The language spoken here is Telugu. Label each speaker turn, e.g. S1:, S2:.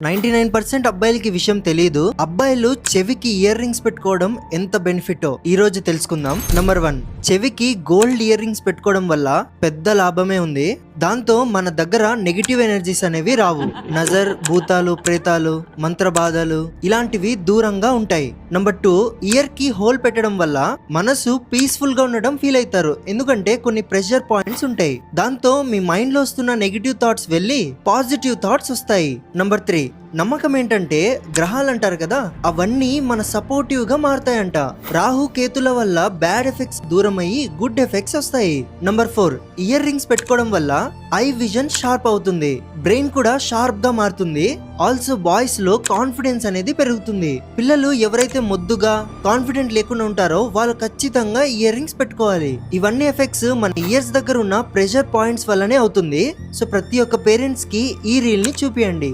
S1: 99% అబ్బాయిలకి విషయం తెలియదు. అబ్బాయిలు చెవికి ఇయర్ రింగ్స్ పెట్టుకోవడం ఎంత బెనిఫిటో ఈ రోజు తెలుసుకుందాం. నంబర్ 1, చెవికి గోల్డ్ ఇయర్ రింగ్స్ పెట్టుకోవడం వల్ల పెద్ద లాభమే ఉంది. దాంతో మన దగ్గర నెగిటివ్ ఎనర్జీస్ అనేవి రావు. నజర్, భూతాలు, ప్రేతాలు, మంత్రబాధలు ఇలాంటివి దూరంగా ఉంటాయి. నంబర్ 2, ఇయర్ కి హోల్ పెట్టడం వల్ల మనసు పీస్ఫుల్ గా ఉండడం ఫీల్ అవుతారు. ఎందుకంటే కొన్ని ప్రెషర్ పాయింట్స్ ఉంటాయి. దాంతో మీ మైండ్ లో వస్తున్న నెగిటివ్ థాట్స్ వెళ్ళి పాజిటివ్ థాట్స్ వస్తాయి. నంబర్ 3, నమ్మకం ఏంటంటే గ్రహాలు అంటారు కదా, అవన్నీ మన సపోర్టివ్ గా మారుతాయంట. రాహు కేతుల వల్ల బ్యాడ్ ఎఫెక్ట్స్ దూరం అయ్యి గుడ్ ఎఫెక్ట్స్ వస్తాయి. నంబర్ 4, ఇయర్ రింగ్స్ పెట్టుకోవడం వల్ల ఐ విజన్ షార్ప్ అవుతుంది, బ్రెయిన్ కూడా షార్ప్ గా మారుతుంది. ఆల్సో బాయ్స్ లో కాన్ఫిడెన్స్ అనేది పెరుగుతుంది. పిల్లలు ఎవరైతే మొద్దుగా కాన్ఫిడెంట్ లేకుండా ఉంటారో వాళ్ళు ఖచ్చితంగా ఇయర్ రింగ్స్ పెట్టుకోవాలి. ఇవన్నీ ఎఫెక్ట్స్ మన ఇయర్స్ దగ్గర ఉన్న ప్రెషర్ పాయింట్స్ వల్లనే అవుతుంది. సో ప్రతి ఒక్క పేరెంట్స్ కి ఈ రీల్ ని చూపియండి.